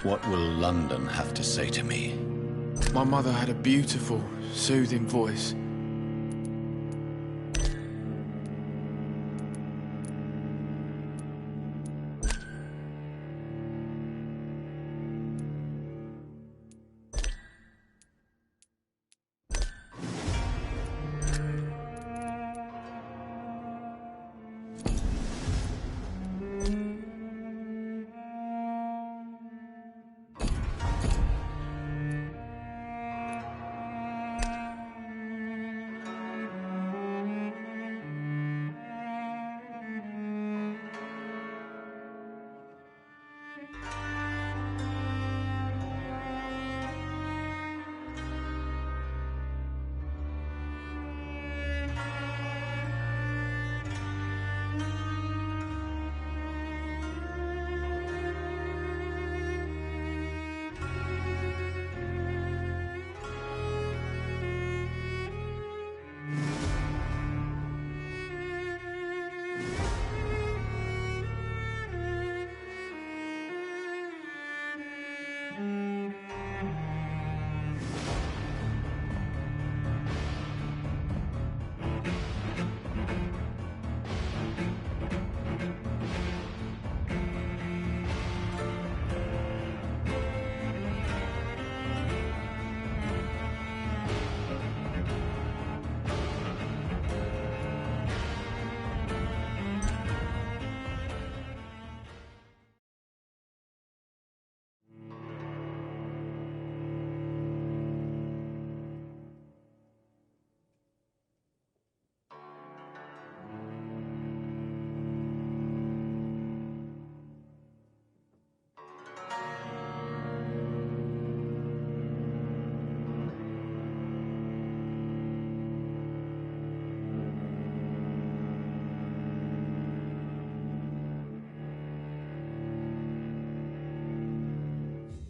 What will London have to say to me? My mother had a beautiful, soothing voice.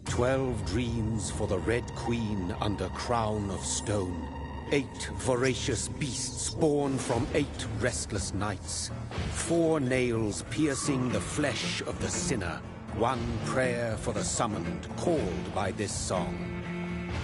"12 dreams for the Red Queen under crown of stone. 8 voracious beasts born from 8 restless nights. 4 nails piercing the flesh of the sinner. 1 prayer for the summoned, called by this song.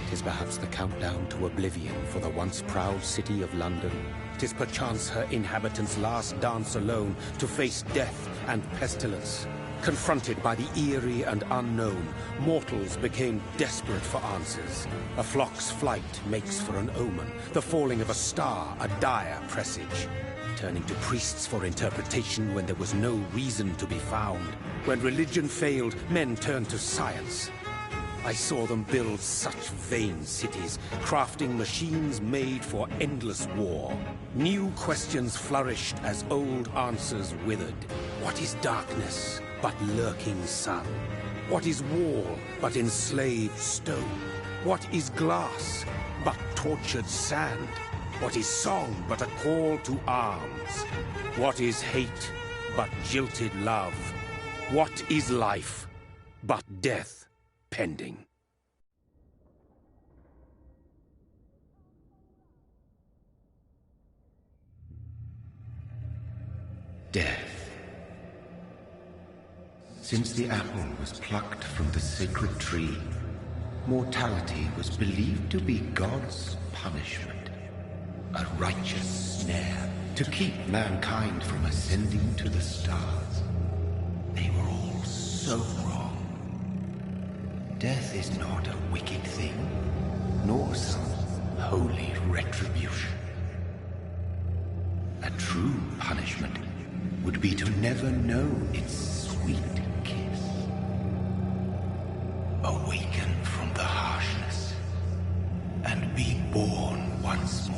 'Tis perhaps the countdown to oblivion for the once proud city of London. 'Tis perchance her inhabitants' last dance alone to face death and pestilence. Confronted by the eerie and unknown, mortals became desperate for answers. A flock's flight makes for an omen, the falling of a star a dire presage. Turning to priests for interpretation when there was no reason to be found. When religion failed, men turned to science. I saw them build such vain cities, crafting machines made for endless war. New questions flourished as old answers withered. What is darkness but lurking sun? What is wall but enslaved stone? What is glass but tortured sand? What is song but a call to arms? What is hate but jilted love? What is life but death pending? Death. Since the apple was plucked from the sacred tree, mortality was believed to be God's punishment, a righteous snare to keep mankind from ascending to the stars. They were all so wrong. Death is not a wicked thing, nor some holy retribution. A true punishment would be to never know its sweet kiss. Awaken from the harshness and be born once more.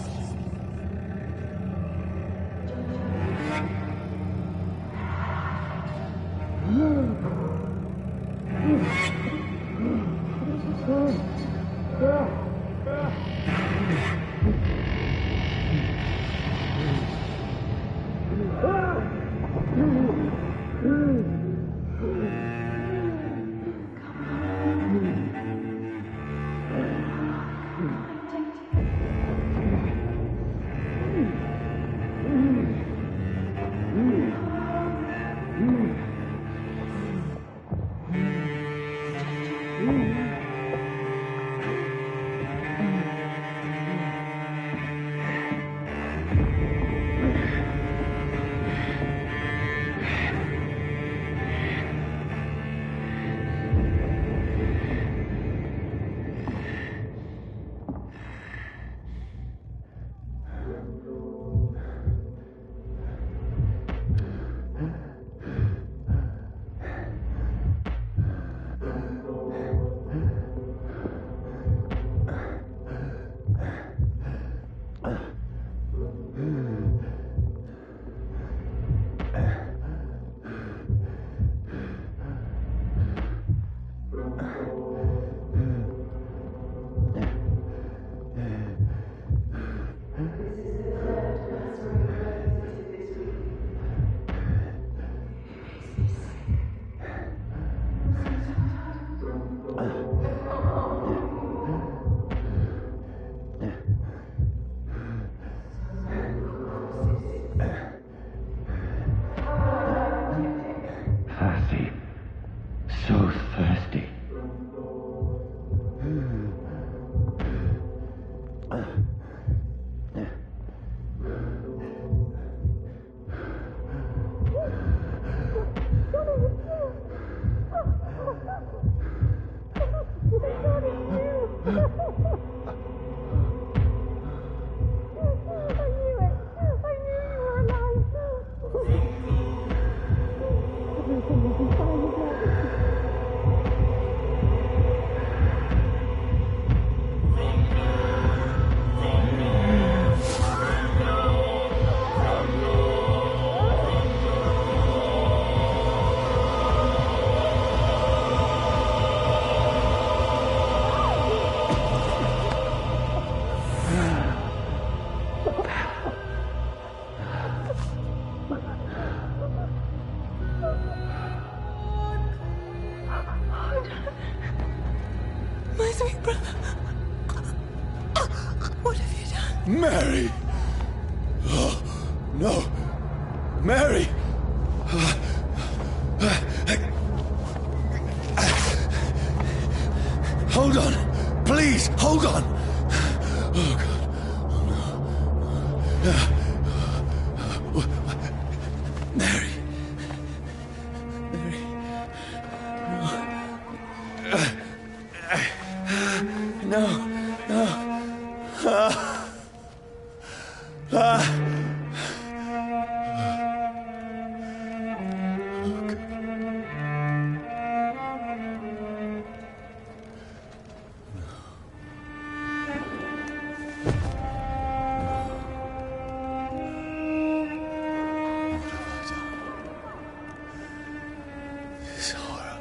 Mary! Oh, no! Mary! Hold on! Please, hold on! Oh, God. Oh, no. Mary. Mary. No. No. This horror.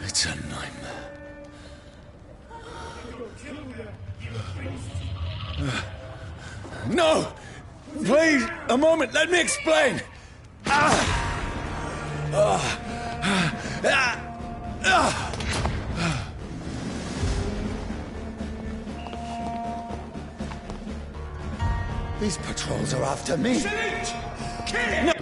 It's a nightmare. No! Please, a moment, let me explain! These patrols are after me. No.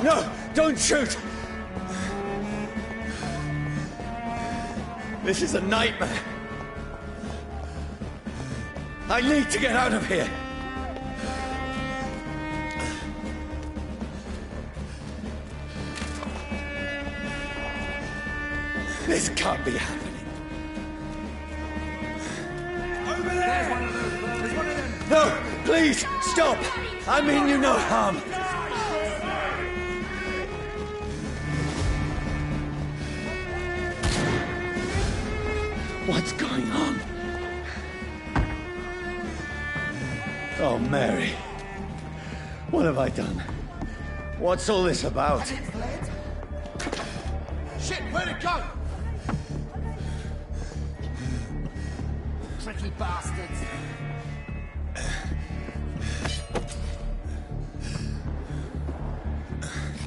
No, don't shoot! This is a nightmare. I need to get out of here. This can't be happening. Over there! There's one of them! No, please, stop! I mean you no harm. What's going on? Oh, Mary. What have I done? What's all this about? Shit, where'd it go? Tricky bastards.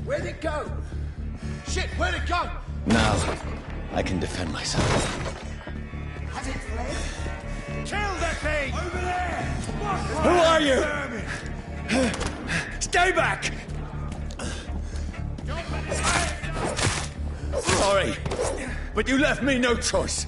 Where'd it go? Shit, where'd it go? Now, I can defend myself. Has it fled? Kill the thing! Over there! Who are you? Stay back! Sorry, but you left me no choice.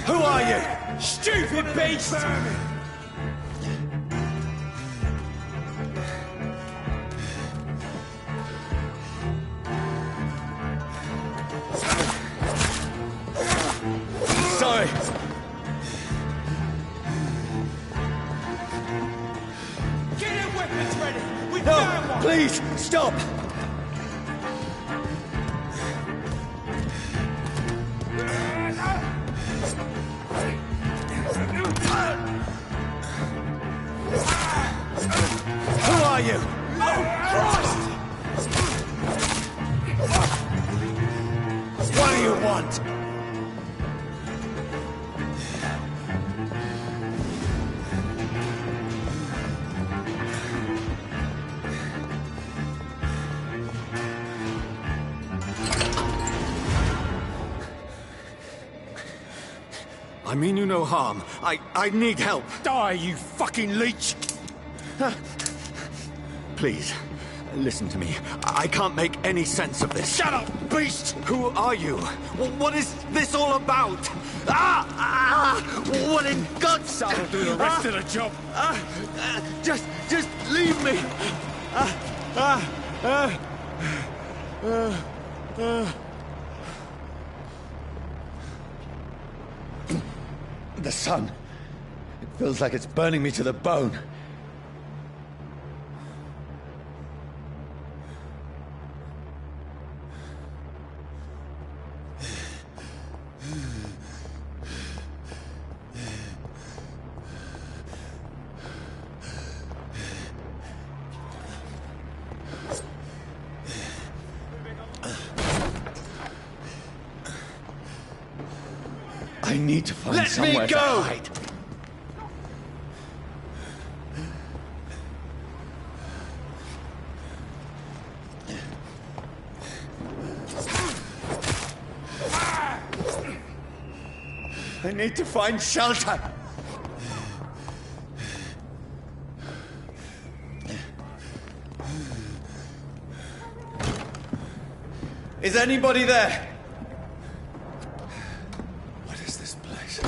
Who are you? Stupid beast! Sorry. Get your weapons ready! We No, found one! please, stop! Who are you? Oh, Christ! What do you want? I mean you no harm. I need help. Die, you fucking leech! Please, listen to me. I can't make any sense of this. Shut up, beast! Who are you? What is this all about? What in God's... That'll do the rest of the job. Just leave me. The sun. It feels like it's burning me to the bone. I need to find somewhere to hide. I need to find shelter. Is anybody there? What is this place?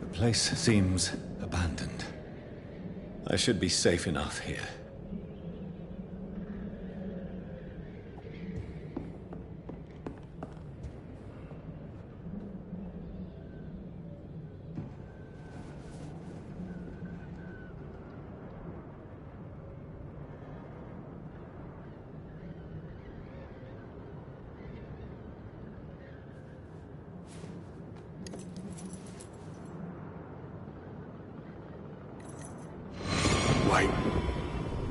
The place seems abandoned. I should be safe enough here. Wait,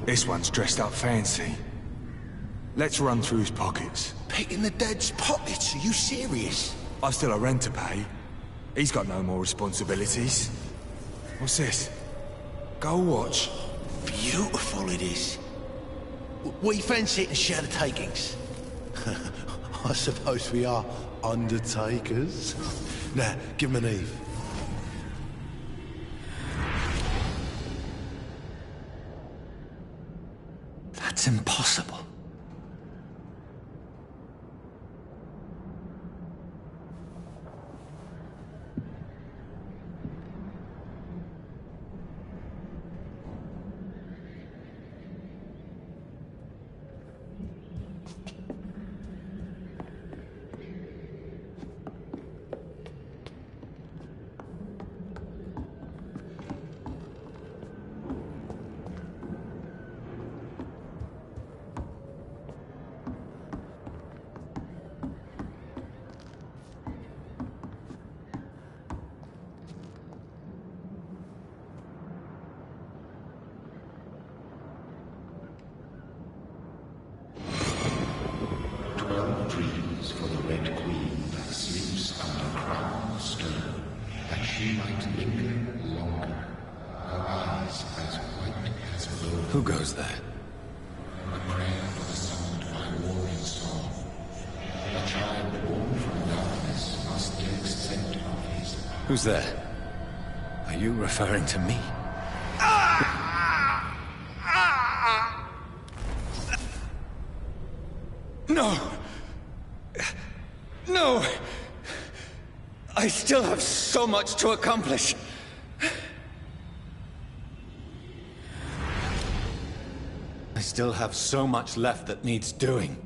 this one's dressed up fancy. Let's run through his pockets. Picking the dead's pockets? Are you serious? I've still a rent to pay. He's got no more responsibilities. What's this? Gold watch. Beautiful it is. We fancy it and share the takings. I suppose we are undertakers. Now, give him an Eve. That's impossible. Dreams for the Red Queen that sleeps under crown of stone, that she might linger longer, her eyes as white as gold. Who goes there? A prayer for the summoned by warring storm. A child born from darkness must the extent of his power. Who's there? Are you referring to me? No! No! I still have so much to accomplish. I still have so much left that needs doing.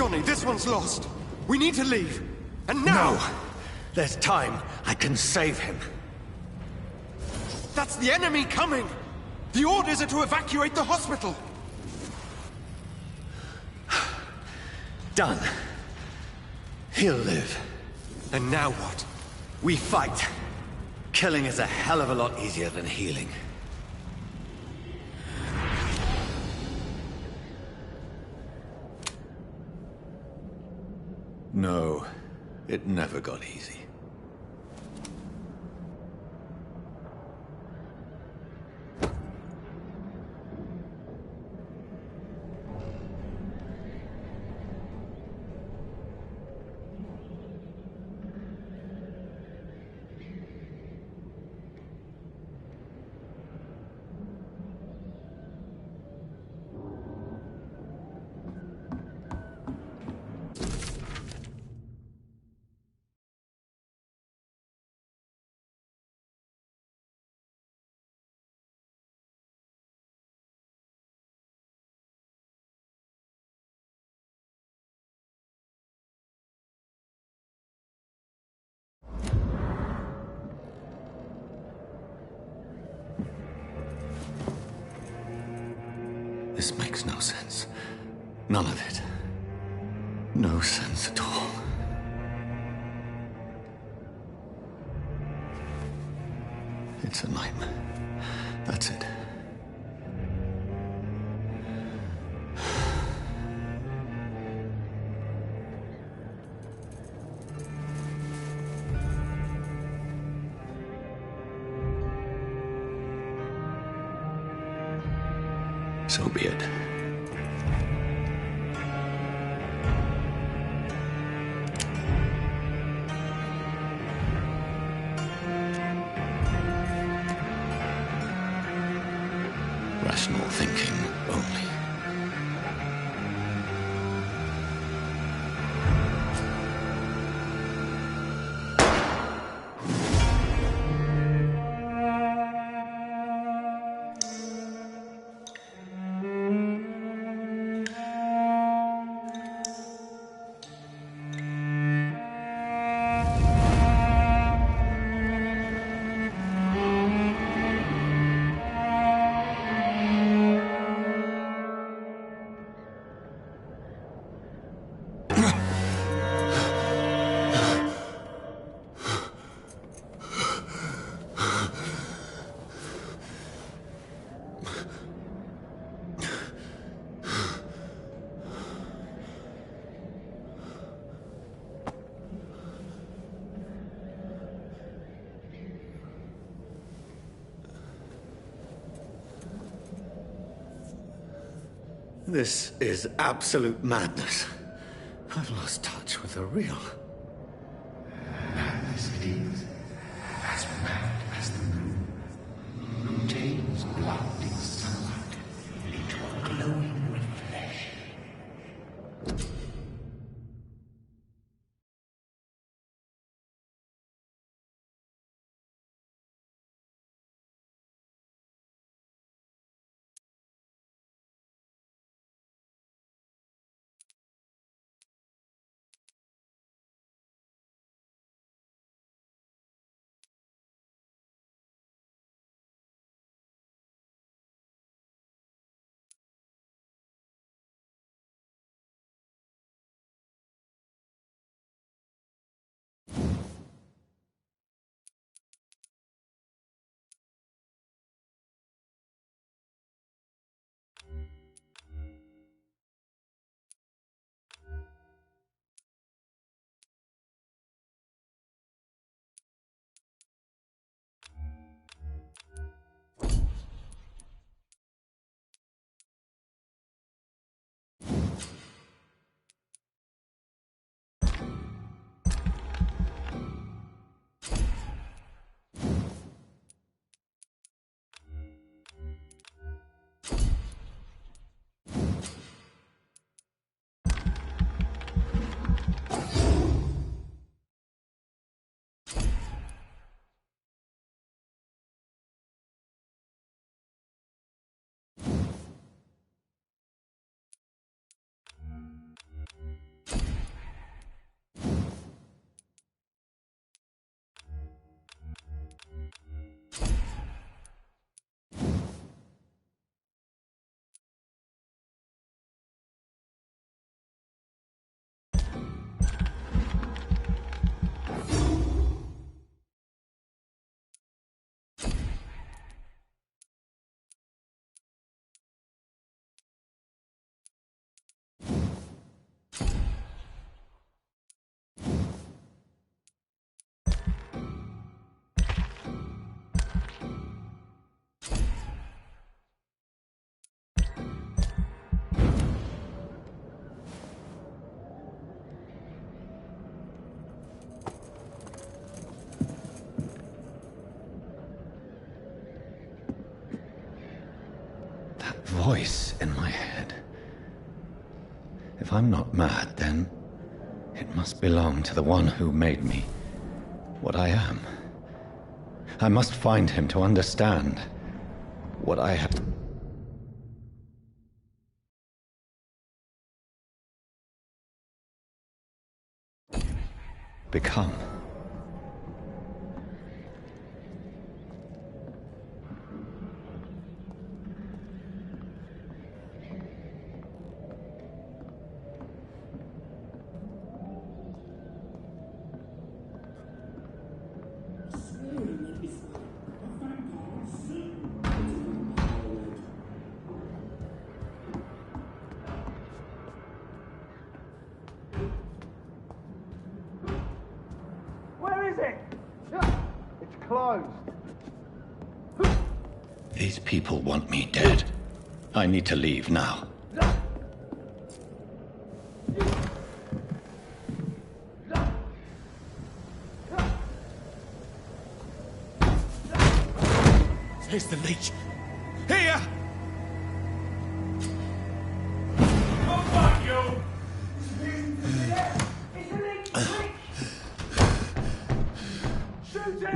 Johnny, this one's lost. We need to leave. And now! No! There's time. I can save him. That's the enemy coming! The orders are to evacuate the hospital! Done. He'll live. And now what? We fight. Killing is a hell of a lot easier than healing. No, it never got easy. This makes no sense. None of it. No sense at all. It's a nightmare. That's it. So be it. Rational thinking only. This is absolute madness. I've lost touch with the real. Madness it is, as mad as the moon, who tames blinding sunlight into a glowing reflection. That voice in my head. If I'm not mad, then it must belong to the one who made me what I am. I must find him to understand what I have become. These people want me dead. I need to leave now. Here's the leech. Here! Oh, fuck you!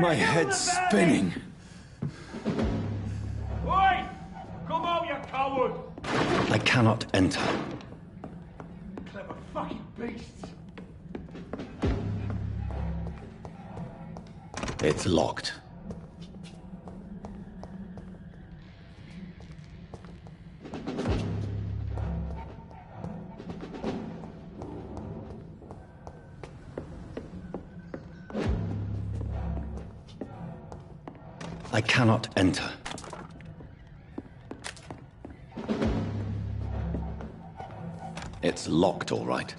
My head's spinning. Oi! Come out, you coward! I cannot enter. Clever fucking beasts! It's locked. I cannot enter. It's locked, all right.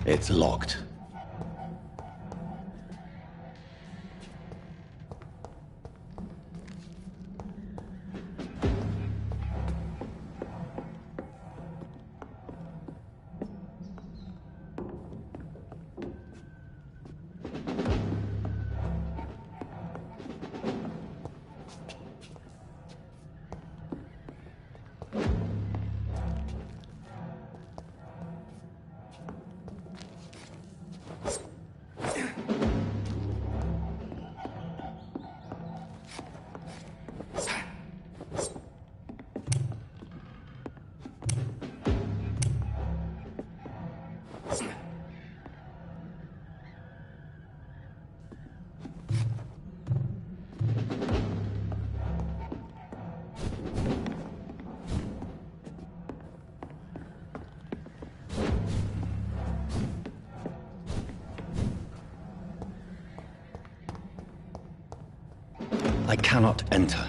It's locked. I cannot enter.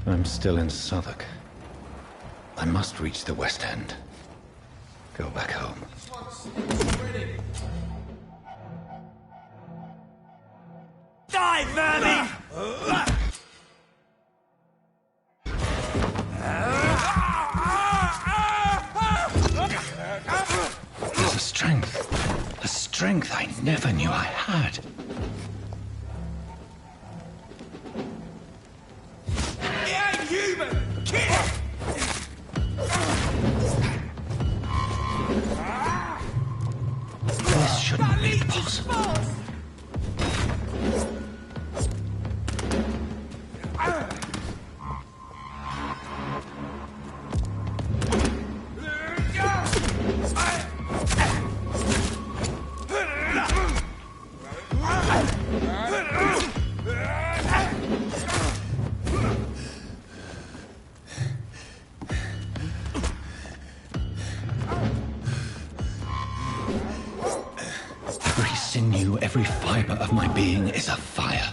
I'm still in Southwark. I must reach the West End. Go back home. Die, vermin! There's a strength I never knew I had. He ain't human! Kill! This shouldn't be possible. sinew, every fiber of my being is afire.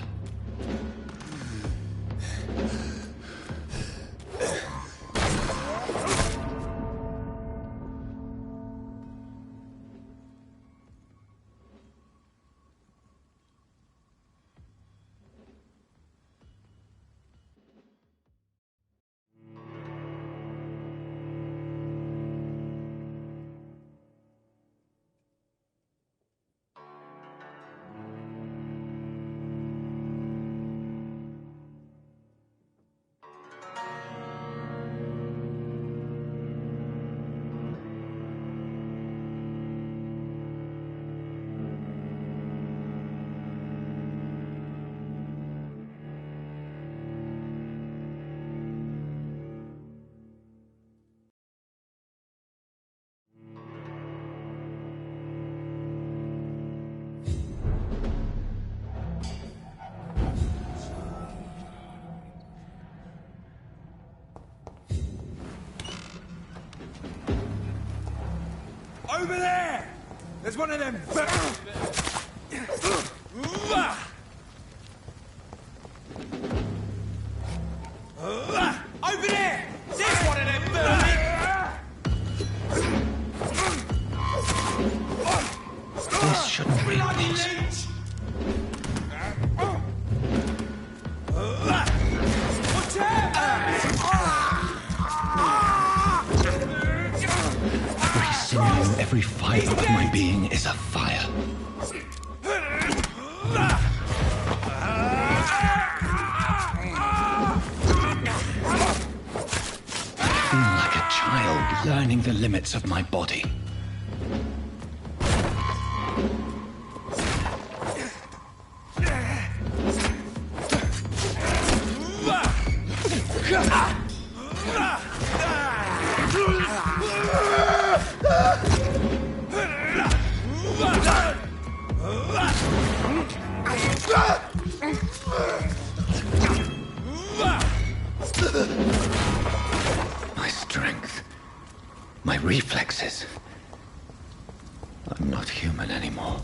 Over there! There's one of them. Over there! There's one of them vermin! This shouldn't be possible. Watch out! Every sinew, every fiber of my being is afire. I feel like a child learning the limits of my body. My strength, my reflexes. I'm not human anymore.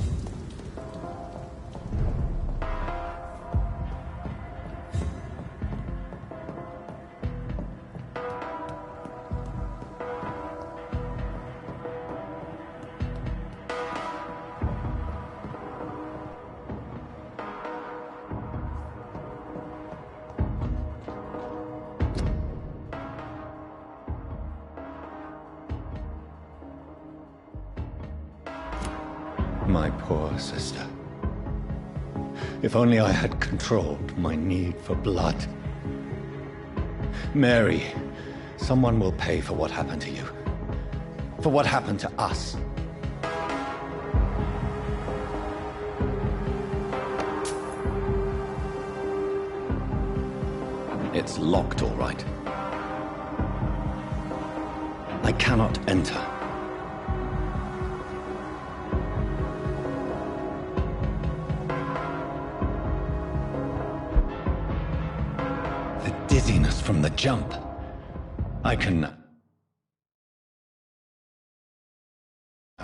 My poor sister. If only I had controlled my need for blood. Mary, someone will pay for what happened to you. For what happened to us. It's locked, all right. I cannot enter. Dizziness from the jump. I can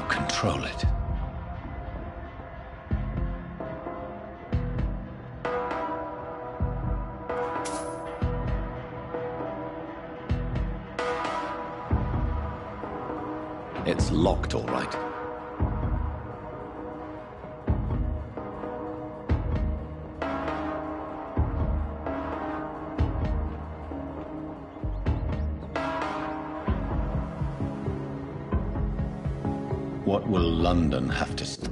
control it. It's locked, all right. What will London have to say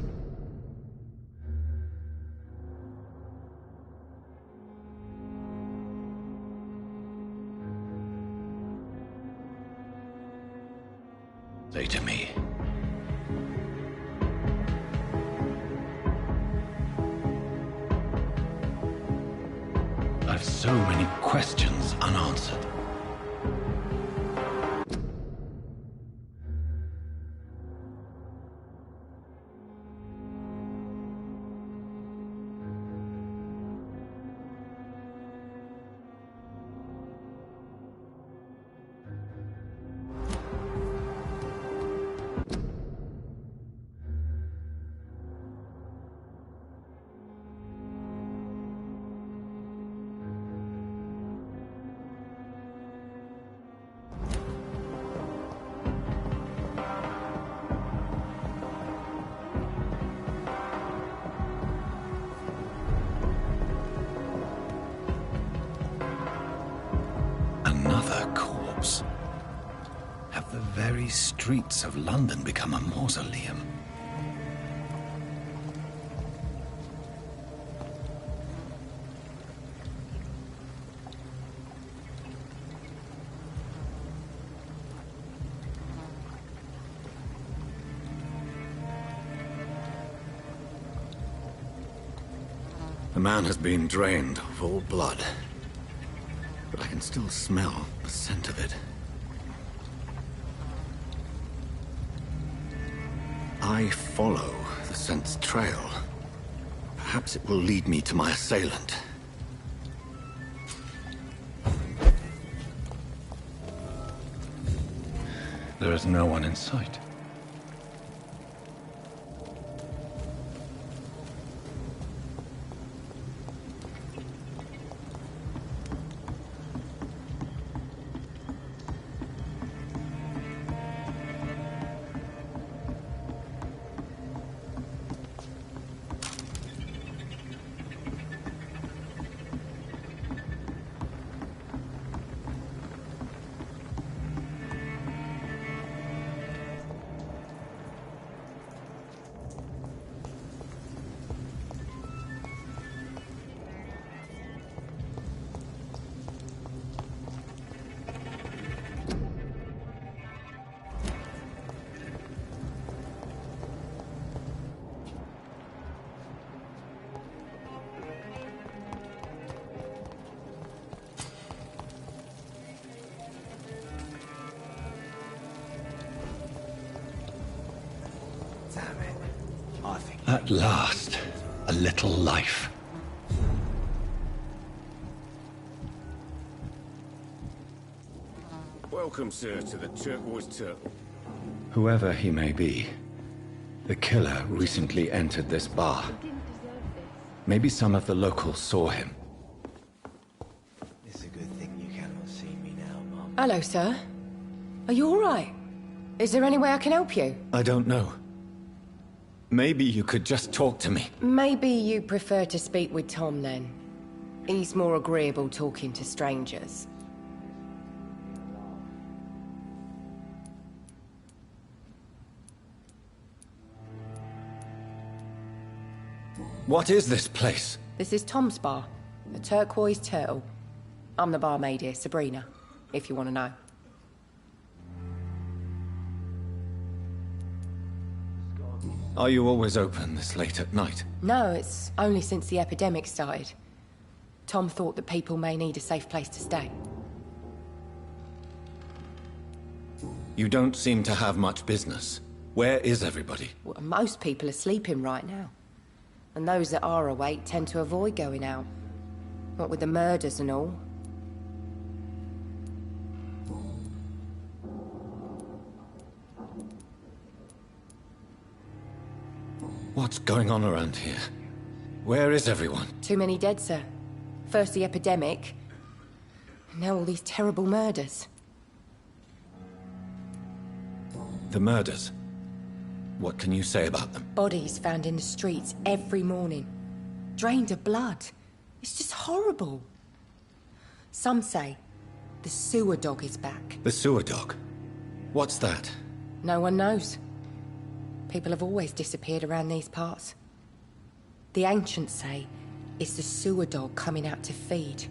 to me? I've so many questions unanswered. Another corpse. Have the very streets of London become a mausoleum? The man has been drained of all blood, but I can still smell the scent of it. I follow the scent's trail. Perhaps it will lead me to my assailant. There is no one in sight. At last, a little life. Welcome, sir, to the Turquoise Turtle. Whoever he may be, the killer recently entered this bar. Maybe some of the locals saw him. It's a good thing you cannot see me now, Mum. Hello, sir. Are you all right? Is there any way I can help you? I don't know. Maybe you could just talk to me. Maybe you prefer to speak with Tom, then. He's more agreeable talking to strangers. What is this place? This is Tom's bar, the Turquoise Turtle. I'm the barmaid here, Sabrina, if you want to know. Are you always open this late at night? No, it's only since the epidemic started. Tom thought that people may need a safe place to stay. You don't seem to have much business. Where is everybody? Well, most people are sleeping right now. And those that are awake tend to avoid going out. What with the murders and all. What's going on around here? Where is everyone? Too many dead, sir. First the epidemic, now all these terrible murders. The murders? What can you say about them? Bodies found in the streets every morning. Drained of blood. It's just horrible. Some say the sewer dog is back. The sewer dog? What's that? No one knows. People have always disappeared around these parts. The ancients say it's the sewer dog coming out to feed.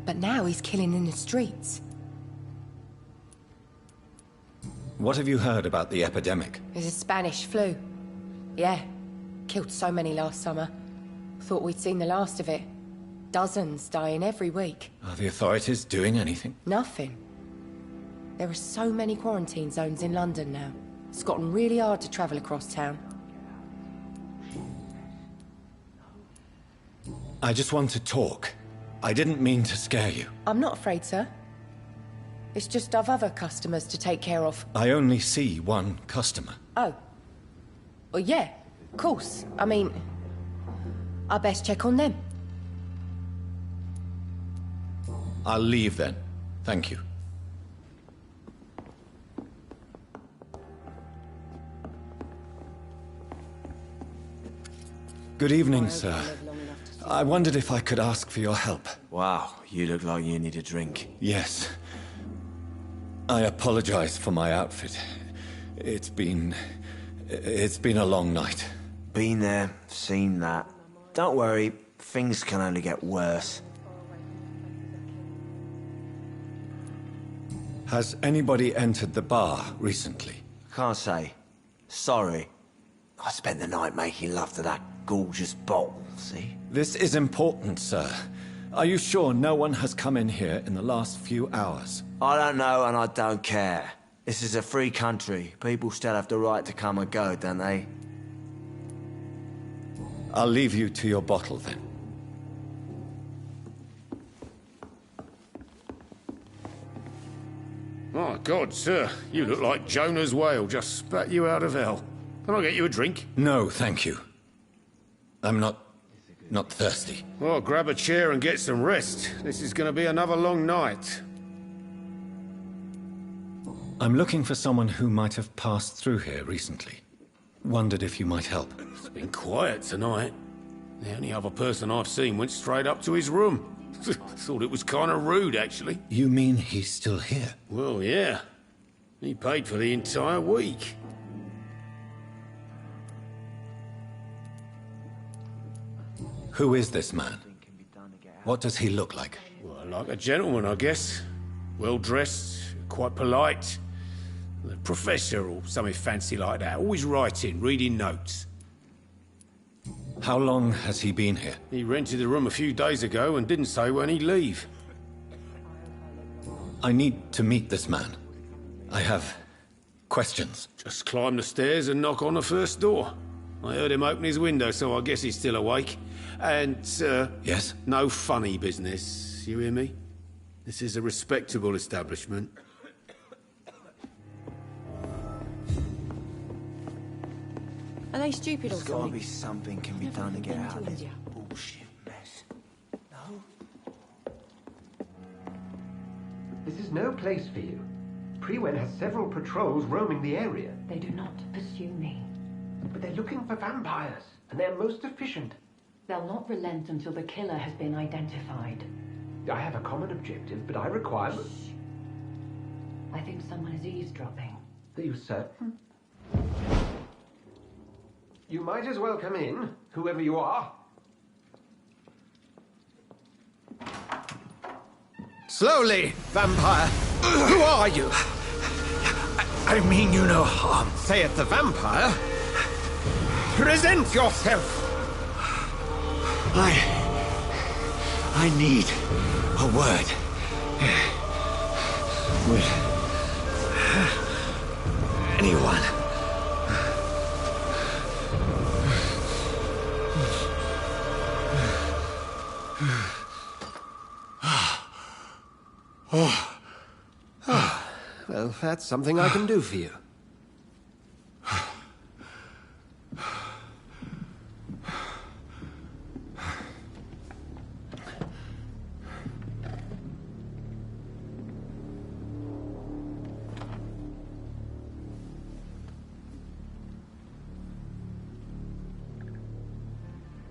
But now he's killing in the streets. What have you heard about the epidemic? There's a Spanish flu. Yeah. Killed so many last summer. Thought we'd seen the last of it. Dozens dying every week. Are the authorities doing anything? Nothing. There are so many quarantine zones in London now. It's gotten really hard to travel across town. I just want to talk. I didn't mean to scare you. I'm not afraid, sir. It's just I've other customers to take care of. I only see one customer. Oh. Well, yeah, of course. I mean, I best check on them. I'll leave then. Thank you. Good evening, sir. I wondered if I could ask for your help. Wow, you look like you need a drink. Yes. I apologize for my outfit. It's been a long night. Been there, seen that. Don't worry, things can only get worse. Has anybody entered the bar recently? Can't say. Sorry. I spent the night making love to that gorgeous bottle, see? This is important, sir. Are you sure no one has come in here in the last few hours? I don't know and I don't care. This is a free country. People still have the right to come and go, don't they? I'll leave you to your bottle, then. My God, sir, you look like Jonah's whale just spat you out of hell. Can I get you a drink? No, thank you. I'm not thirsty. Well, grab a chair and get some rest. This is going to be another long night. I'm looking for someone who might have passed through here recently. Wondered if you might help. It's been quiet tonight. The only other person I've seen went straight up to his room. Thought it was kind of rude, actually. You mean he's still here? Well, yeah. He paid for the entire week. Who is this man? What does he look like? Well, like a gentleman, I guess. Well-dressed, quite polite. A professor or something fancy like that. Always writing, reading notes. How long has he been here? He rented the room a few days ago and didn't say when he'd leave. I need to meet this man. I have questions. Just climb the stairs and knock on the first door. I heard him open his window, so I guess he's still awake. And, Yes? no funny business, you hear me? This is a respectable establishment. Are they stupid or There's gotta something? be something can be done to get out of this bullshit mess. No? This is no place for you. Priwen has several patrols roaming the area. They do not pursue me. But they're looking for vampires, and they're most efficient. They'll not relent until the killer has been identified. I have a common objective, but I require... Shh. I think someone is eavesdropping. Are you certain? You might as well come in, whoever you are. Slowly, vampire. Who are you? I mean you no harm. Saith the vampire. Present yourself. I need a word. With anyone. Well, that's something I can do for you.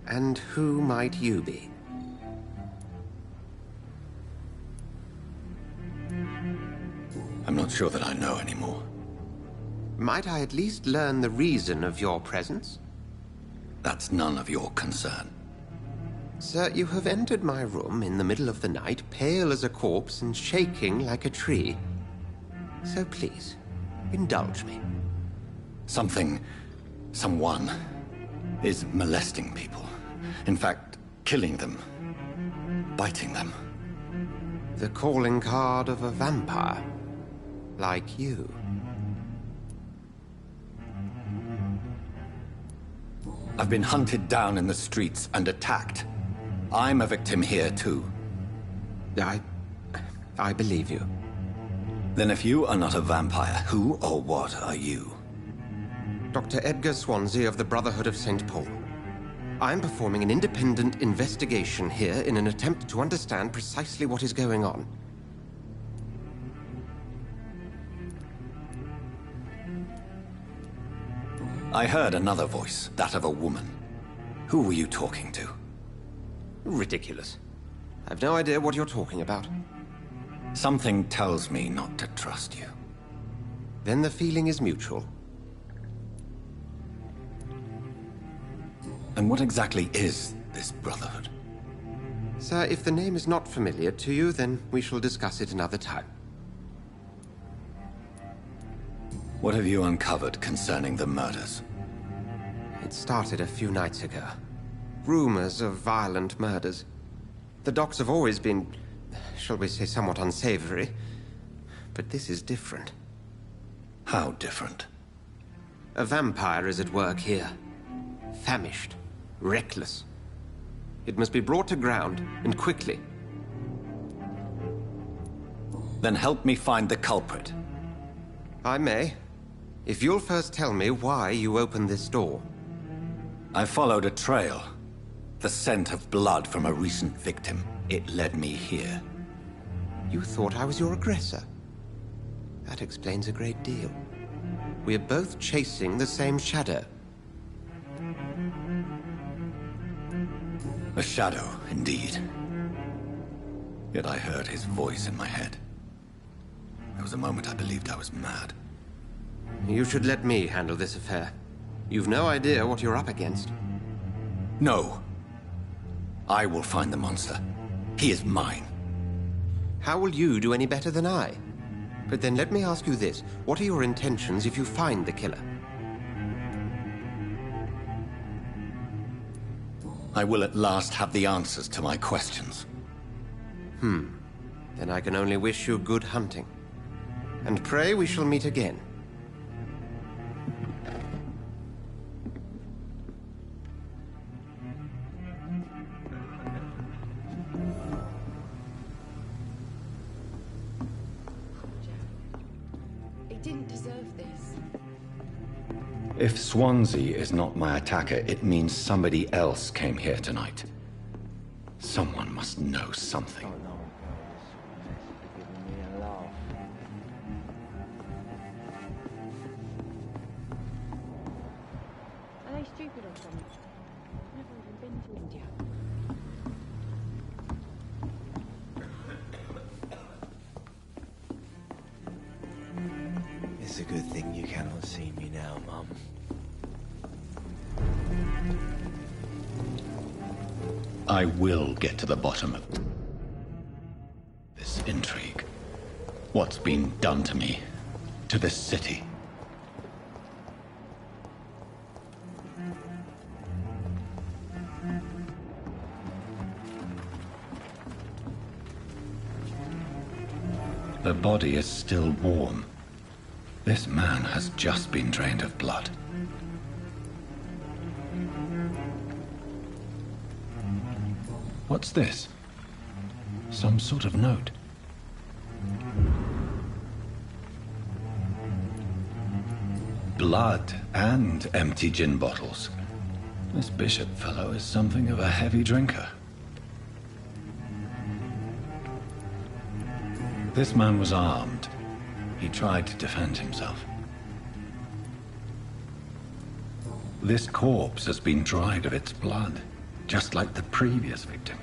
And who might you be? I'm not sure that I know anymore. Might I at least learn the reason of your presence? That's none of your concern. Sir, you have entered my room in the middle of the night, pale as a corpse and shaking like a tree. So please, indulge me. Someone is molesting people. In fact, killing them. Biting them. The calling card of a vampire. Like you. I've been hunted down in the streets and attacked. I'm a victim here, too. I believe you. Then if you are not a vampire, who or what are you? Dr. Edgar Swansea of the Brotherhood of St. Paul. I'm performing an independent investigation here in an attempt to understand precisely what is going on. I heard another voice, that of a woman. Who were you talking to? Ridiculous. I've no idea what you're talking about. Something tells me not to trust you. Then the feeling is mutual. And what exactly is this Brotherhood? Sir, if the name is not familiar to you, then we shall discuss it another time. What have you uncovered concerning the murders? It started a few nights ago. Rumors of violent murders. The docks have always been, shall we say, somewhat unsavory. But this is different. How different? A vampire is at work here. Famished. Reckless. It must be brought to ground, and quickly. Then help me find the culprit. I may. If you'll first tell me why you opened this door. I followed a trail. The scent of blood from a recent victim. It led me here. You thought I was your aggressor? That explains a great deal. We're both chasing the same shadow. A shadow, indeed. Yet I heard his voice in my head. There was a moment I believed I was mad. You should let me handle this affair. You've no idea what you're up against. No. I will find the monster. He is mine. How will you do any better than I? But then let me ask you this. What are your intentions if you find the killer? I will at last have the answers to my questions. Then I can only wish you good hunting. And pray we shall meet again. He didn't deserve this. If Swansea is not my attacker, it means somebody else came here tonight. Someone must know something. Are they stupid or something? I've never even been to India. It's a good thing you cannot see me now, Mum. I will get to the bottom of this intrigue. What's been done to me, to this city. The body is still warm. This man has just been drained of blood. What's this? Some sort of note. Blood and empty gin bottles. This Bishop fellow is something of a heavy drinker. This man was armed. He tried to defend himself. This corpse has been dried of its blood, just like the previous victim.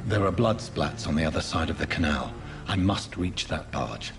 There are blood splats on the other side of the canal. I must reach that barge.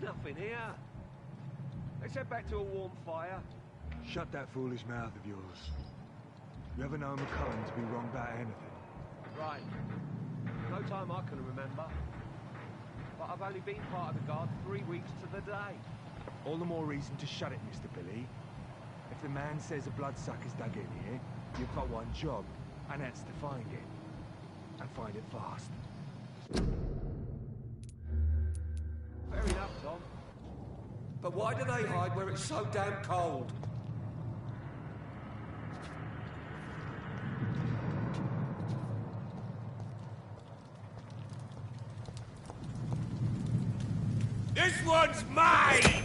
There's nothing here. Let's head back to a warm fire. Shut that foolish mouth of yours. You ever known McCullen to be wrong about anything? Right. No time I can remember. But I've only been part of the guard 3 weeks to the day. All the more reason to shut it, Mr. Billy. If the man says a bloodsucker's dug in here, you've got one job, and that's to find it. And find it fast. Fair enough, Tom. But why do they hide where it's so damn cold? This one's mine!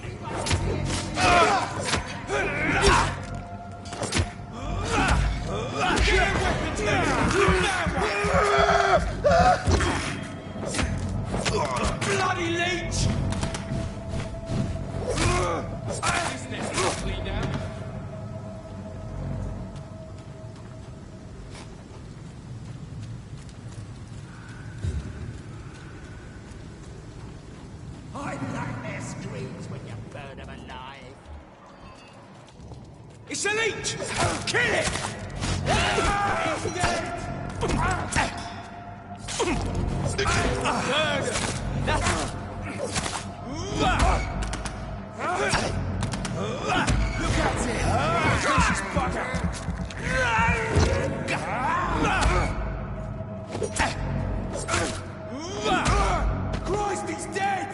Bloody leech! Business properly now. I like their screams when you burn them alive. It's a leech! Kill it! He's dead! Look at it! Vicious bugger! Christ, he's dead!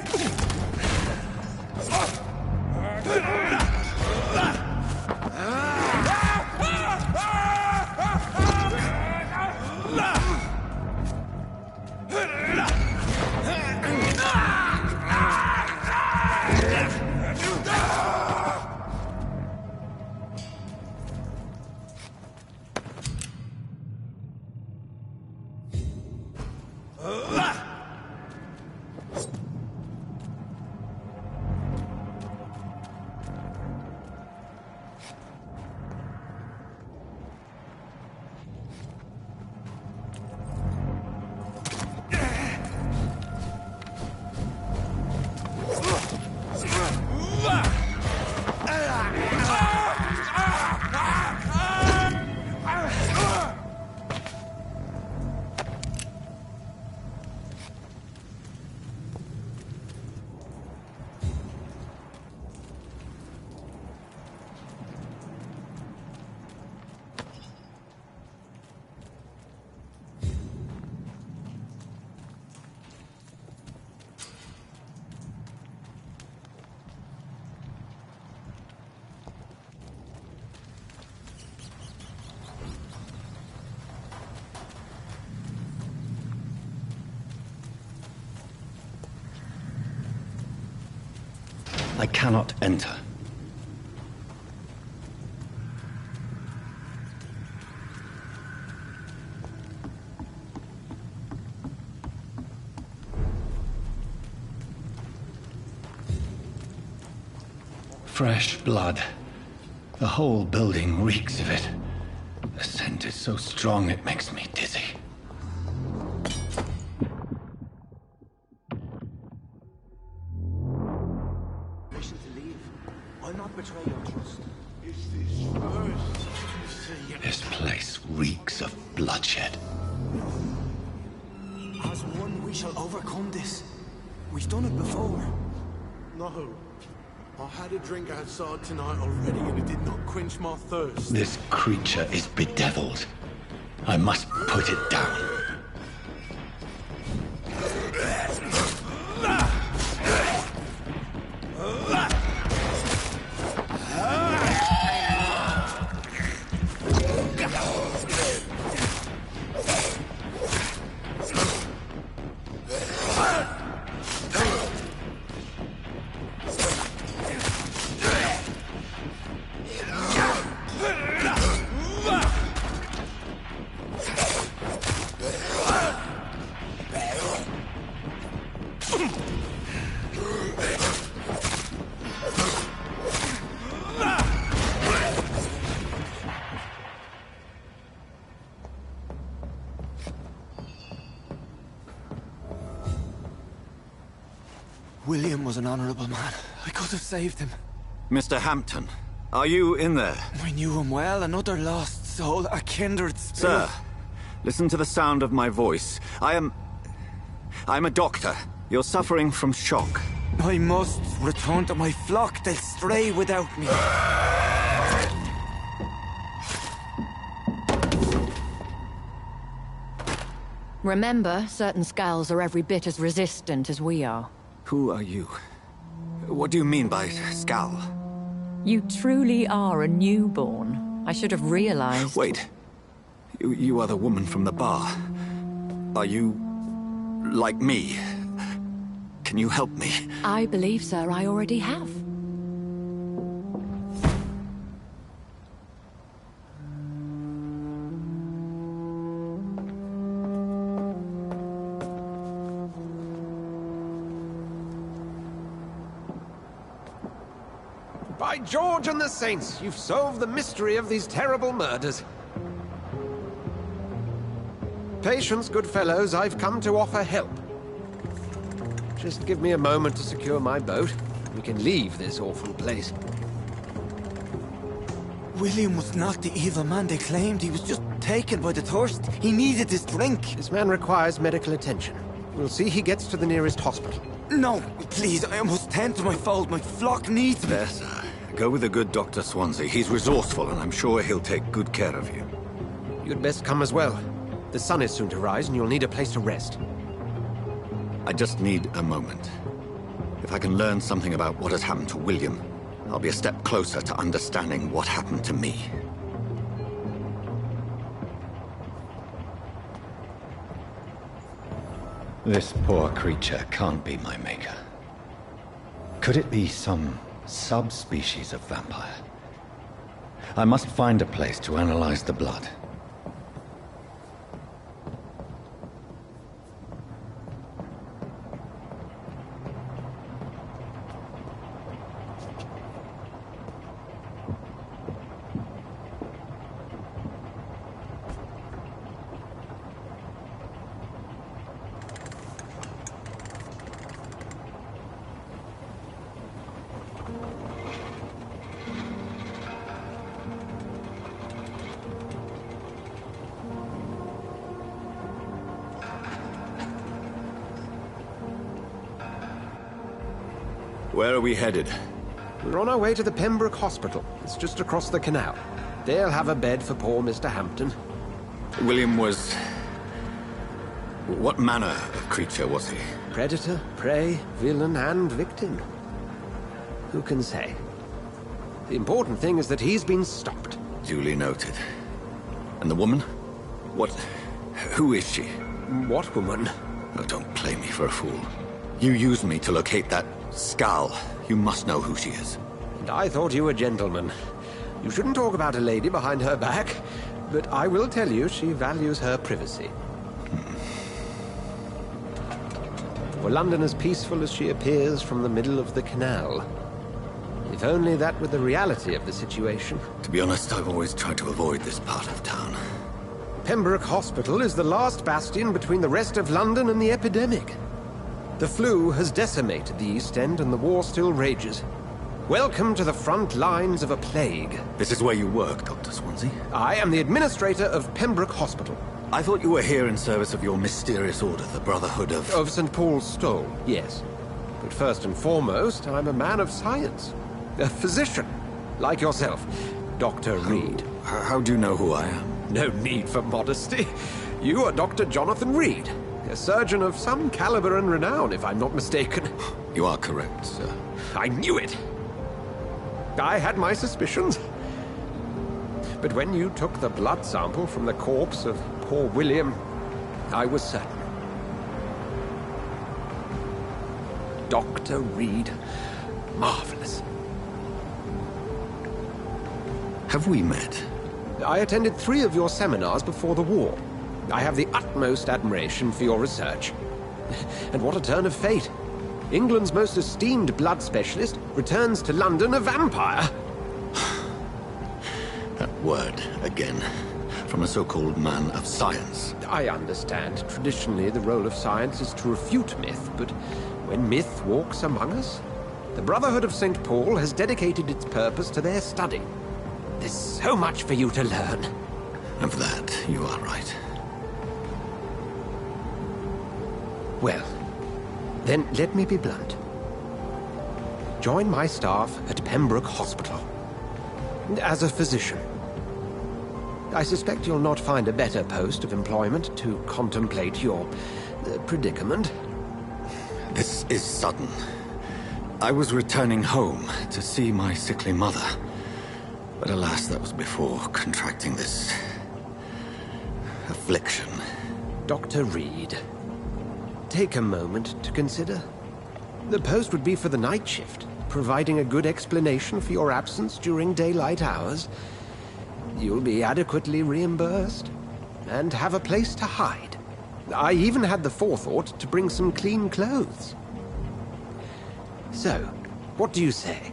I cannot enter. Fresh blood. The whole building reeks of it. The scent is so strong it makes me dizzy. This place reeks of bloodshed. As one, we shall overcome this. We've done it before. No. I had a drink outside tonight already and it did not quench my thirst. This creature is bedeviled. I must put it down. William was an honorable man. I could have saved him. Mr. Hampton, are you in there? I knew him well, another lost soul, a kindred spirit. Sir, listen to the sound of my voice. I'm a doctor. You're suffering from shock. I must return to my flock. They'll stray without me. Remember, certain skulls are every bit as resistant as we are. Who are you? What do you mean by Skal? You truly are a newborn. I should have realized. Wait. You are the woman from the bar. Are you... like me? Can you help me? I believe, sir, I already have. By George and the Saints, you've solved the mystery of these terrible murders. Patience, good fellows, I've come to offer help. Just give me a moment to secure my boat. We can leave this awful place. William was not the evil man they claimed. He was just taken by the thirst. He needed this drink. This man requires medical attention. We'll see he gets to the nearest hospital. No, please, I must tend to my fold. My flock needs me. There, sir. Go with the good Dr. Swansea. He's resourceful, and I'm sure he'll take good care of you. You'd best come as well. The sun is soon to rise, and you'll need a place to rest. I just need a moment. If I can learn something about what has happened to William, I'll be a step closer to understanding what happened to me. This poor creature can't be my maker. Could it be some subspecies of vampire? I must find a place to analyze the blood. Where are we headed? We're on our way to the Pembroke Hospital. It's just across the canal. They'll have a bed for poor Mr. Hampton. William was... what manner of creature was he? Predator, prey, villain, and victim. Who can say? The important thing is that he's been stopped. Duly noted. And the woman? What... who is she? What woman? Oh, don't play me for a fool. You used me to locate that Skal. You must know who she is. And I thought you a gentleman. You shouldn't talk about a lady behind her back, but I will tell you she values her privacy. Were London as peaceful as she appears from the middle of the canal? If only that were the reality of the situation. To be honest, I've always tried to avoid this part of town. Pembroke Hospital is the last bastion between the rest of London and the epidemic. The flu has decimated the East End and the war still rages. Welcome to the front lines of a plague. This is where you work, Dr. Swansea? I am the administrator of Pembroke Hospital. I thought you were here in service of your mysterious order, the Brotherhood of... Of St. Paul's Stole, yes. But first and foremost, I'm a man of science. A physician, like yourself, Dr. Reed. How do you know who I am? No need for modesty. You are Dr. Jonathan Reed, a surgeon of some caliber and renown, if I'm not mistaken. You are correct, sir. I knew it! I had my suspicions. But when you took the blood sample from the corpse of poor William, I was certain. Dr. Reed. Marvelous. Have we met? I attended 3 of your seminars before the war. I have the utmost admiration for your research. And what a turn of fate. England's most esteemed blood specialist returns to London a vampire. That word, again. From a so-called man of science. I understand. Traditionally, the role of science is to refute myth, but when myth walks among us, The Brotherhood of St. Paul has dedicated its purpose to their study. There's so much for you to learn. Of that, you are right. Well, then let me be blunt. Join my staff at Pembroke Hospital. As a physician. I suspect you'll not find a better post of employment to contemplate your predicament. This is sudden. I was returning home to see my sickly mother. But alas, that was before contracting this affliction. Dr. Reed, take a moment to consider. The post would be for the night shift, providing a good explanation for your absence during daylight hours. You'll be adequately reimbursed, and have a place to hide. I even had the forethought to bring some clean clothes. So, what do you say?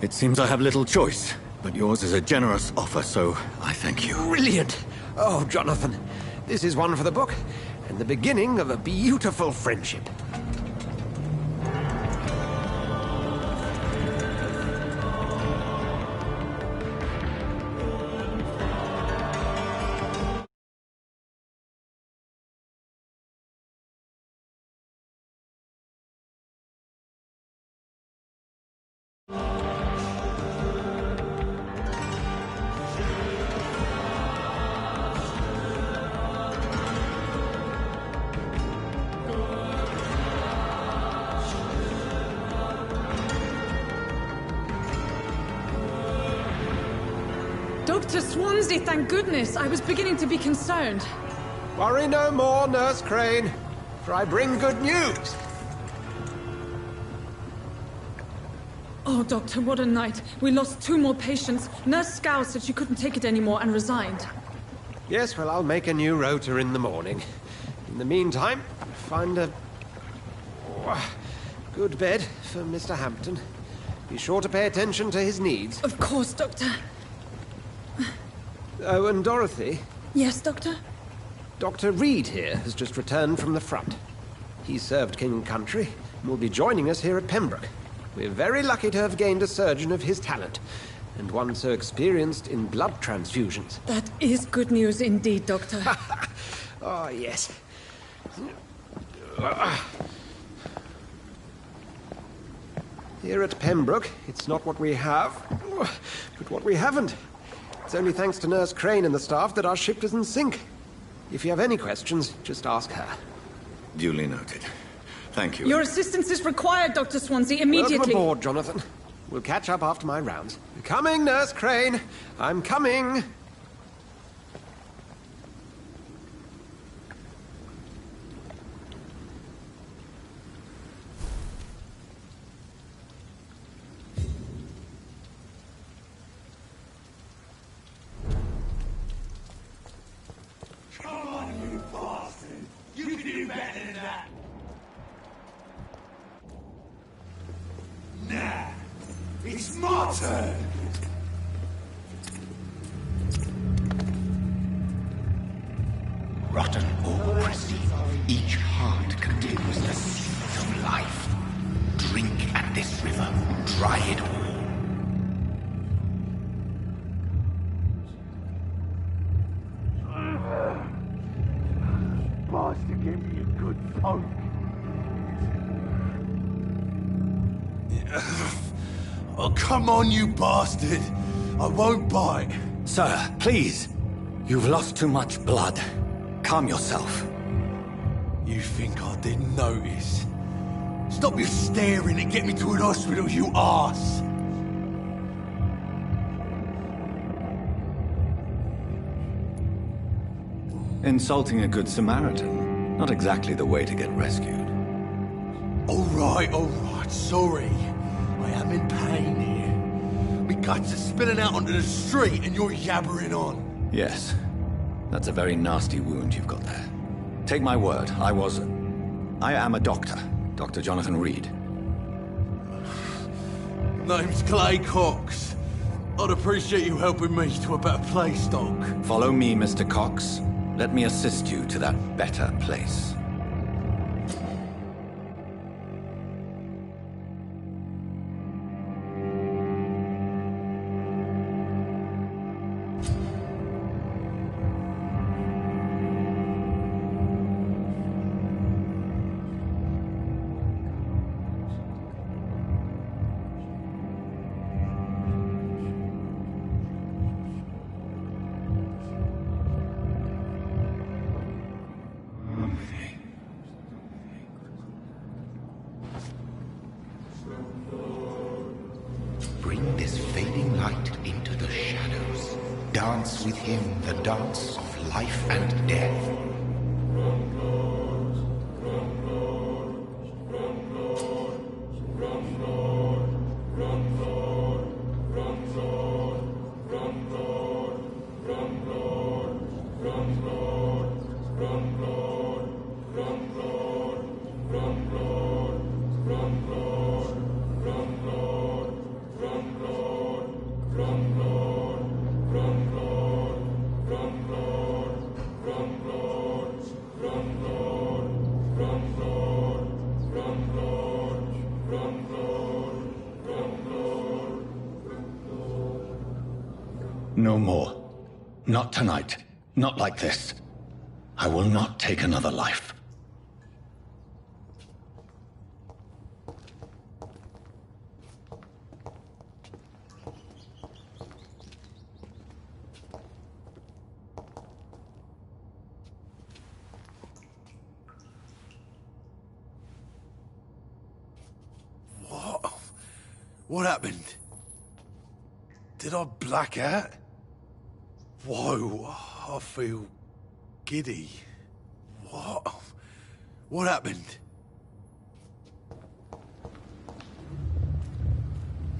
It seems I have little choice, but yours is a generous offer, so I thank you. Brilliant! Oh, Jonathan, this is one for the book, and the beginning of a beautiful friendship. Dr. Swansea, thank goodness. I was beginning to be concerned. Worry no more, Nurse Crane, for I bring good news. Oh, Doctor, what a night. We lost 2 more patients. Nurse Scow said she couldn't take it anymore and resigned. Yes, well, I'll make a new rota in the morning. In the meantime, find a good bed for Mr. Hampton. Be sure to pay attention to his needs. Of course, Doctor. Oh, and Dorothy? Yes, Doctor? Dr. Reed here has just returned from the front. He served King and Country and will be joining us here at Pembroke. We're very lucky to have gained a surgeon of his talent, and one so experienced in blood transfusions. That is good news indeed, Doctor. Oh, yes. Here at Pembroke, it's not what we have, but what we haven't. It's only thanks to Nurse Crane and the staff that our ship doesn't sink. If you have any questions, just ask her. Duly noted. Thank you. Your assistance is required, Dr. Swansea, immediately. Welcome aboard, Jonathan. We'll catch up after my rounds. Coming, Nurse Crane. I'm coming. Come on, you bastard! You can do better than that! Nah, it's my turn! Rotten autocracy. Each heart contains the seeds of life. Drink at this river. Dry it all. Bastard gave me a good poke. Oh, come on, you bastard! I won't bite. Sir, please. You've lost too much blood. Calm yourself. You think I didn't notice? Stop your staring and get me to an hospital, you arse! Insulting a good Samaritan. Not exactly the way to get rescued. All right, sorry. I am in pain here. My guts are spilling out onto the street and you're yabbering on. Yes. That's a very nasty wound you've got there. Take my word, I am a doctor. Dr. Jonathan Reed. Name's Clay Cox. I'd appreciate you helping me to a better place, Doc. Follow me, Mr. Cox. Let me assist you to that better place. dance with him the dance of life and death. No more. Not tonight. Not like this. I will not take another life. What? What happened? Did I black out? Whoa, I feel giddy. What? What happened?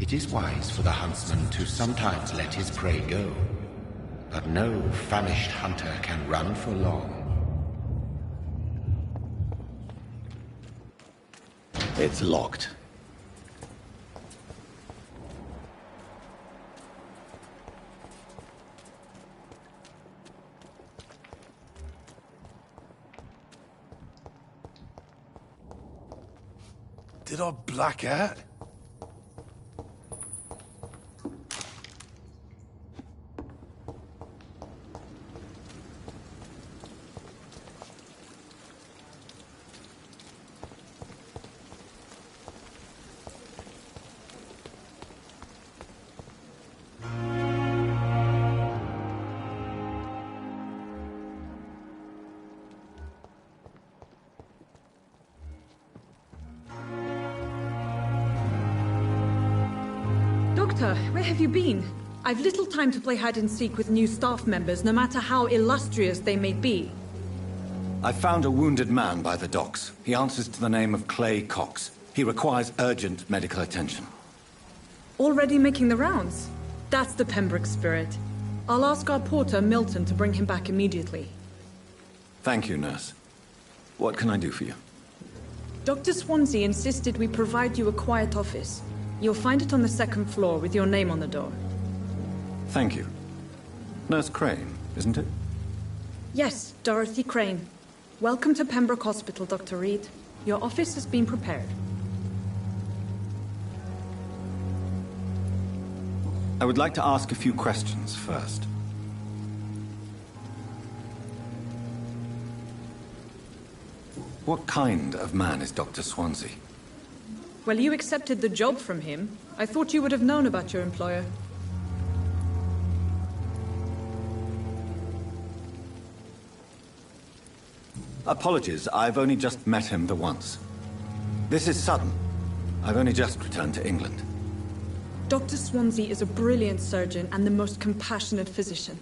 It is wise for the huntsman to sometimes let his prey go, but no famished hunter can run for long. It's locked. Did I black out? Doctor, where have you been? I've little time to play hide and seek with new staff members, no matter how illustrious they may be. I found a wounded man by the docks. He answers to the name of Clay Cox. He requires urgent medical attention. Already making the rounds? That's the Pembroke spirit. I'll ask our porter, Milton, to bring him back immediately. Thank you, nurse. What can I do for you? Dr. Swansea insisted we provide you a quiet office. You'll find it on the second floor with your name on the door. Thank you. Nurse Crane, isn't it? Yes, Dorothy Crane. Welcome to Pembroke Hospital, Dr. Reed. Your office has been prepared. I would like to ask a few questions first. What kind of man is Dr. Swansea? Well, you accepted the job from him. I thought you would have known about your employer. Apologies, I've only just met him the once. This is sudden. I've only just returned to England. Dr. Swansea is a brilliant surgeon and the most compassionate physician.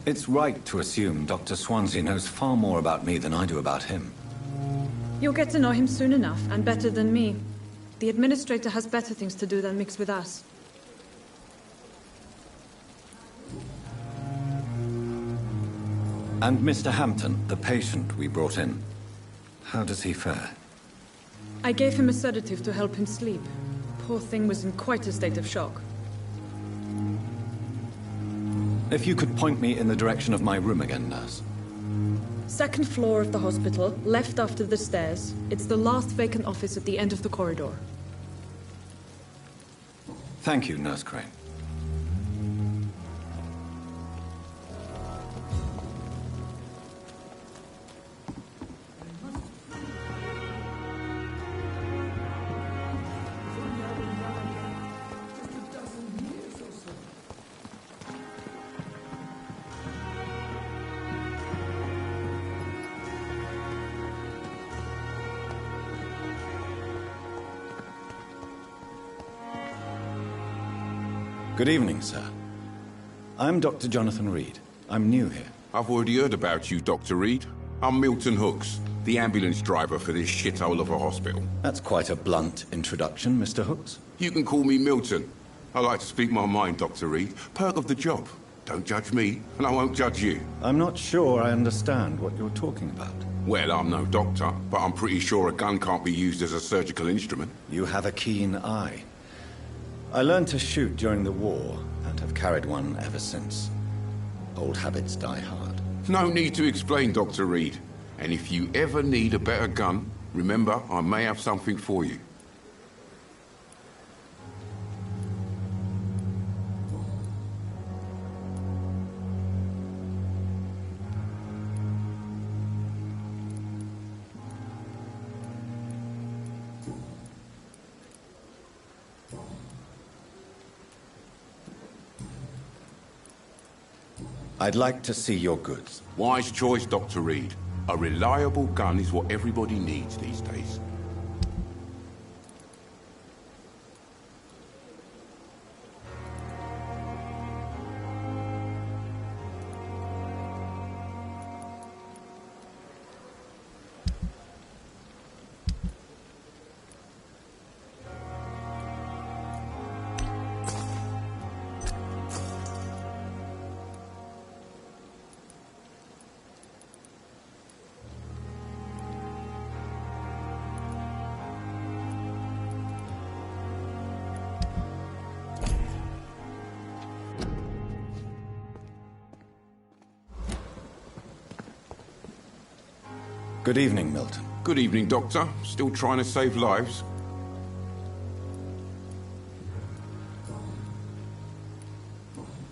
It's right to assume Dr. Swansea knows far more about me than I do about him. You'll get to know him soon enough, and better than me. The administrator has better things to do than mix with us. And Mr. Hampton, the patient we brought in, how does he fare? I gave him a sedative to help him sleep. Poor thing was in quite a state of shock. If you could point me in the direction of my room again, nurse. Second floor of the hospital, left after the stairs. It's the last vacant office at the end of the corridor. Thank you, Nurse Crane. Good evening, sir. I'm Dr. Jonathan Reed. I'm new here. I've already heard about you, Dr. Reed. I'm Milton Hooks, the ambulance driver for this shithole of a hospital. That's quite a blunt introduction, Mr. Hooks. You can call me Milton. I like to speak my mind, Dr. Reed. Perk of the job. Don't judge me, and I won't judge you. I'm not sure I understand what you're talking about. Well, I'm no doctor, but I'm pretty sure a gun can't be used as a surgical instrument. You have a keen eye. I learned to shoot during the war, and have carried one ever since. Old habits die hard. No need to explain, Dr. Reed. And if you ever need a better gun, remember, I may have something for you. I'd like to see your goods. Wise choice, Dr. Reed. A reliable gun is what everybody needs these days. Good evening, Milton. Good evening, Doctor. Still trying to save lives?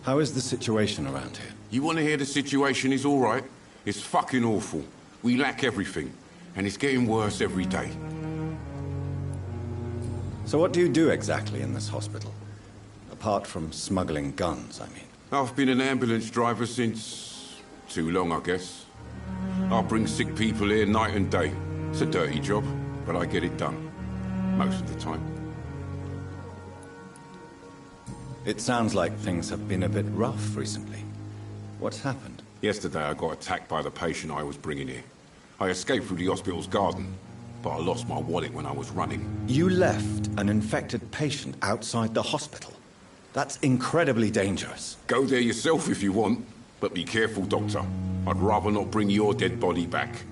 How is the situation around here? You want to hear the situation is all right? It's fucking awful. We lack everything, and it's getting worse every day. So what do you do exactly in this hospital? Apart from smuggling guns, I mean. I've been an ambulance driver since... too long, I guess. I bring sick people here night and day. It's a dirty job, but I get it done. Most of the time. It sounds like things have been a bit rough recently. What's happened? Yesterday I got attacked by the patient I was bringing here. I escaped through the hospital's garden, but I lost my wallet when I was running. You left an infected patient outside the hospital? That's incredibly dangerous. Go there yourself if you want, but be careful, Doctor. I'd rather not bring your dead body back.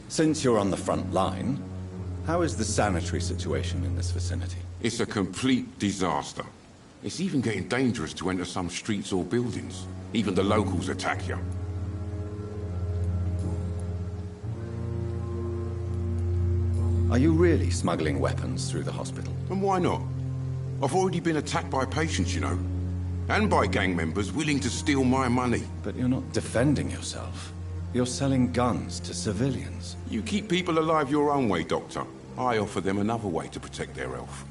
Since you're on the front line, how is the sanitary situation in this vicinity? It's a complete disaster. It's even getting dangerous to enter some streets or buildings. Even the locals attack you. Are you really smuggling weapons through the hospital? And why not? I've already been attacked by patients, you know. And by gang members willing to steal my money. But you're not defending yourself. You're selling guns to civilians. You keep people alive your own way, Doctor. I offer them another way to protect their health.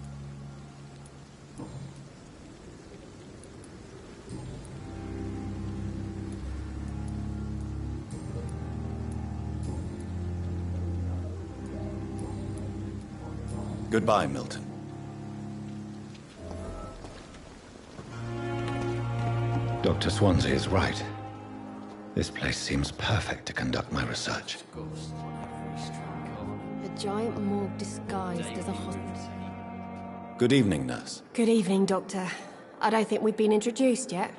Goodbye, Milton. Dr. Swansea is right. This place seems perfect to conduct my research. A giant morgue disguised as a hospital. Good evening, nurse. Good evening, Doctor. I don't think we've been introduced yet.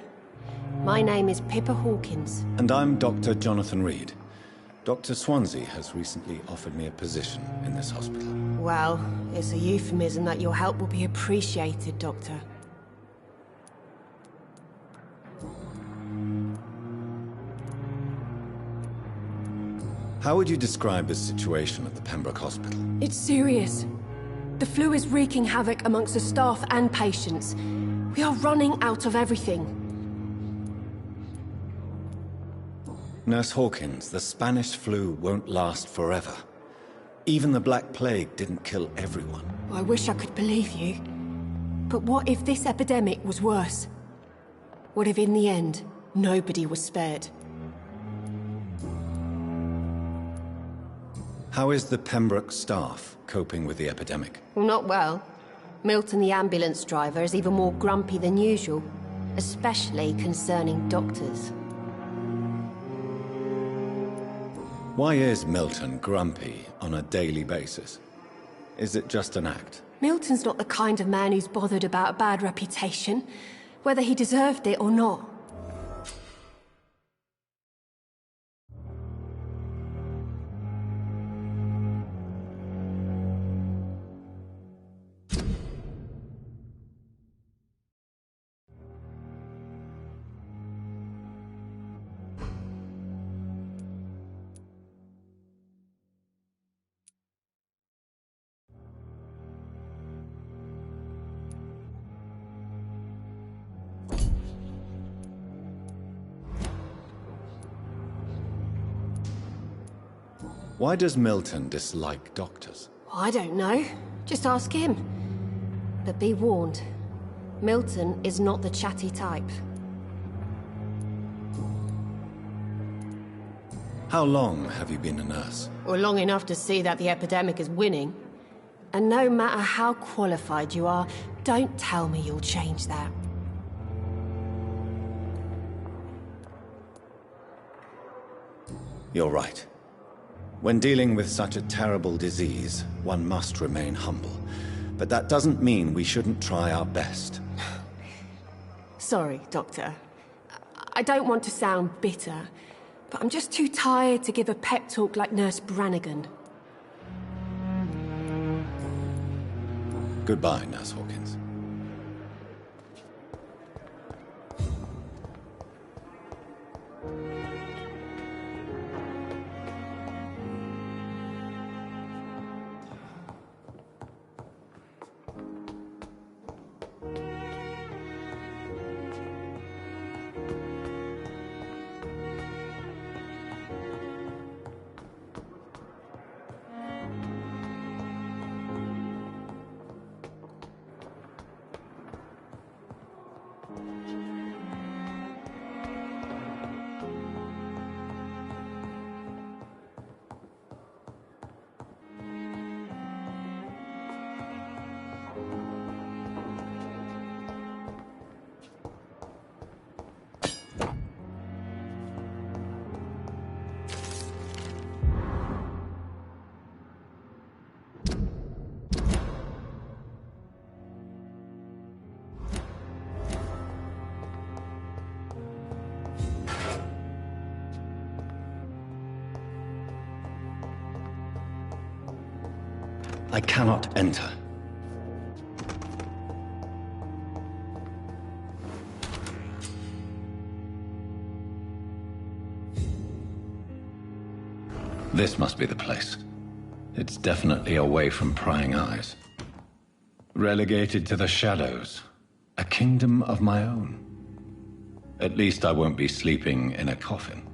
My name is Pippa Hawkins. And I'm Dr. Jonathan Reed. Dr. Swansea has recently offered me a position in this hospital. Well, it's a euphemism that your help will be appreciated, Doctor. How would you describe the situation at the Pembroke Hospital? It's serious. The flu is wreaking havoc amongst the staff and patients. We are running out of everything. Nurse Hawkins, the Spanish flu won't last forever. Even the Black Plague didn't kill everyone. I wish I could believe you. But what if this epidemic was worse? What if in the end, nobody was spared? How is the Pembroke staff coping with the epidemic? Well, not well. Milton, the ambulance driver, is even more grumpy than usual, especially concerning doctors. Why is Milton grumpy on a daily basis? Is it just an act? Milton's not the kind of man who's bothered about a bad reputation, whether he deserved it or not. Why does Milton dislike doctors? I don't know. Just ask him. But be warned, Milton is not the chatty type. How long have you been a nurse? Well, long enough to see that the epidemic is winning. And no matter how qualified you are, don't tell me you'll change that. You're right. When dealing with such a terrible disease, one must remain humble. But that doesn't mean we shouldn't try our best. Sorry, Doctor. I don't want to sound bitter, but I'm just too tired to give a pep talk like Nurse Brannigan. Goodbye, Nurse Hawkins. I cannot enter. This must be the place. It's definitely away from prying eyes. Relegated to the shadows. A kingdom of my own. At least I won't be sleeping in a coffin.